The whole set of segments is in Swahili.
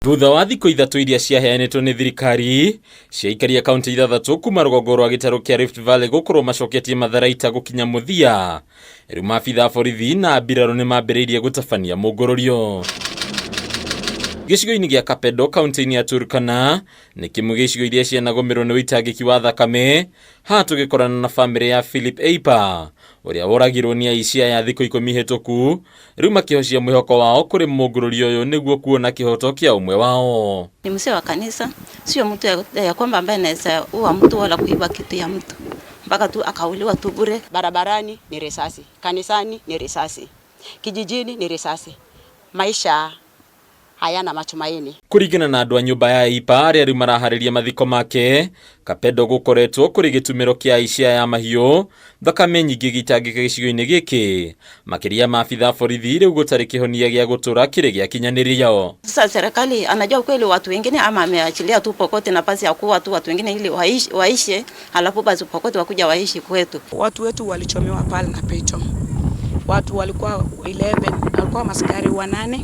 Thutha wa thikũ ithatũ iria ciaheanĩtwo nĩ thirikari cia aikari a kaunti ithathatu kuma rugongo rwa gitaru kia Rift Valley gukorwo macoketie matharaita gukinya muthia, rĩu maabitha a borithi na Mbiraru nĩ mambĩrĩirie gũtabania Mungururio. Gicigo-ini gĩa Kapedo kaunti-ini ya Turkana nĩ kimwe gĩcigo iria cianagũmĩrwo nĩ ũitangĩki wa thakame, haha tũgĩkorana na bamĩrĩ ya Philip Eipa ũrĩa woragirwo nĩ aici ya thikũ 10 hĩtũku, rĩu makĩhocia mwĩhoko wao kũrĩ Mungururio ũyũ nĩguo kuona kĩhoto kĩa umwe wao. Ni mzee wa kanisa, sio mtu ya kwamba ambaye anaweza ua mtu wala kuiba kitu ya mtu mpaka tu akauliwa tu bure. Barabarani ni risasi, kanisani ni risasi, kijijini ni risasi. Maisha hayana matumaini. Kurigana na andũ a nyũmba ya Eipa arĩa rĩu maraharĩria mathiko make, Kapedo gũkoretwo kũrĩ gĩtumĩro kĩa aici ya mahiu, thakame nyingĩ gĩitangĩka gĩcigo-inĩ gĩkĩ, makĩria maabitha borithi rĩu gũtarĩ kĩhonia gĩa gũtũra kĩrĩ gĩakinyanĩrio. Sasa serikali anajua kweli watu wengine ama ameachilia tu Pokot nafasi ya kuwa tu watu wengine ili waishi, halafu basi Pokot wakuja waishi kwetu. Watu wetu walichomewa pale na peto. Watu walikuwa 11, walikuwa maskari 8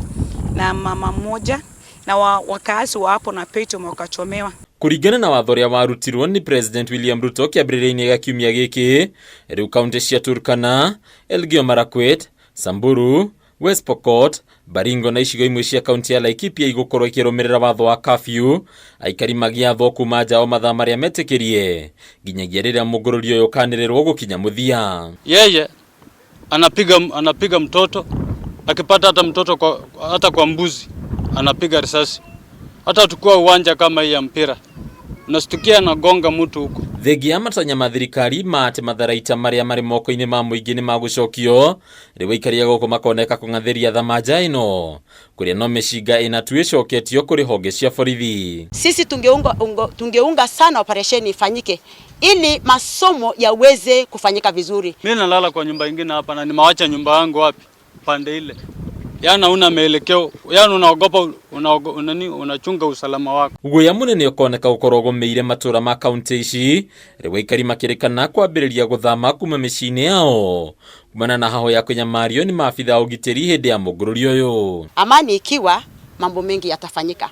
na mama mmoja na wakaasi wa hapo na peto wakachomewa. Kurigana na watho ũrĩa warutirwo ni President William Ruto kĩambĩrĩria-inĩ gĩa kiumia gĩkĩ, rĩu kaunti cia Turkana, Elgeyo Marakwet, Samburu, West Pokot, Baringo na icigo imwe cia kaunti ya Laikipia igũkorwo ikĩrũmĩrĩra watho wa kabiu, aikari magiathwo kuma nja o mathaa marĩa metĩkĩrie nginyagia rĩrĩa Mungururio ũyũ kanĩrĩrwo gũkinya muthia. Yeye anapiga mtoto, akipata hata mtoto hata kwa mbuzi anapiga risasi. Hata tukua uwanja kama hii ya mpira nastukia anagonga mtu huko. Thengia matanya ma thirikari mate matharaita marĩa marĩ moko-inĩ ma mũingĩ nĩ magũcokio, rĩu aikari gũkũ makoneka kũng'athĩria thamanja ĩno kũrĩa no mĩcinga ĩnatu ĩcoketio kũrĩ honge cia borithi. Sisi tungeunga sana operesheni ifanyike ili masomo yaweze kufanyika vizuri. Mimi nalala kwa nyumba nyingine hapa na nimewacha nyumba yangu wapi pande ile. Yana una maelekeo, yana unaogopa, unachunga usalama wako. Guoya munene ũkoneka gũkorwo ũgũmĩire matũra ma kaunti ici, rĩu aikari makĩrĩkana kwambĩrĩria gũthama kuma mĩciĩ-inĩ yao kumana na haho ya kũnyamario nĩ maabitha ũgitĩri hĩndĩ ya Mungururio ũyũ. Amani ikiwa, mambo mengi yatafanyika,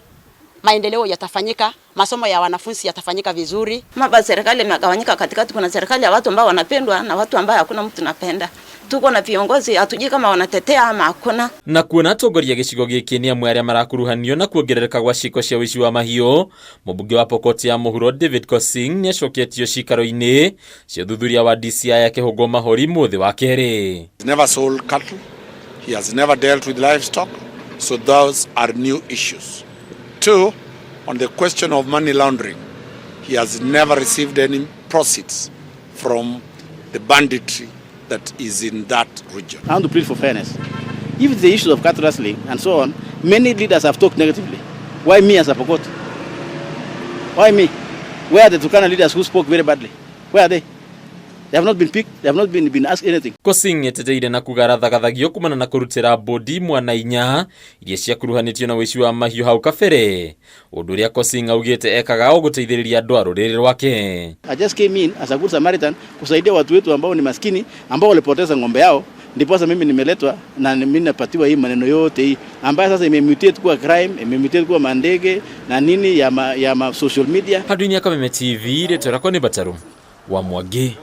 maendeleo yatafanyika, masomo ya wanafunzi yatafanyika vizuri. Maba serikali imegawanyika katikati, kuna serikali ya watu ambao wanapendwa na watu ambao hakuna mtu anapenda. Tuko na viongozi hatujui kama wanatetea ama hakuna. Na kuona atongoria gĩcigo gĩkĩ nĩ amwe arĩa marakuruhanio na kuongerereka gwa ciiko cia ũici wa mahiũ, mũmbunge wa Pokot ya mũhuro David Pkosing nĩ acoketio cikaro-inĩ cia ũthuthuria wa DCI ya kĩhũngũ mahori mũthĩ wa kerĩ. Never sold cattle. He has never dealt with livestock. So those are new issues. 2, on the question of money laundering, he has never received any proceeds from the banditry that is in that region. I want to plead for fairness. If the issues of cattle rustling and so on, many leaders have talked negatively. Why me as a Pokot? Why me? Where are the Turkana leaders who spoke very badly? Where are they? They have not been picked. They have not been asked anything. Pkosing eteteire na kugarathagathagia kumana na kurutira bodi mwana inya iria ciakuruhanĩtio na ũici wa mahiũ hau kabere, ũndũ ũrĩa Pkosing augĩte ekaga o gũteithĩrĩria andũ a rũrĩrĩ rwake. I just came in as a good Samaritan kusaidia watu wetu ambao ni maskini ambao walipoteza ng'ombe yao, ndipo sasa mimi nimeletwa na mimi napatiwa hii maneno yote hii ambayo sasa imemutate kuwa crime, imemutate kuwa mandege na nini ya social media. Hadunia kama TV letora kwa ni Bataru wa Mwage.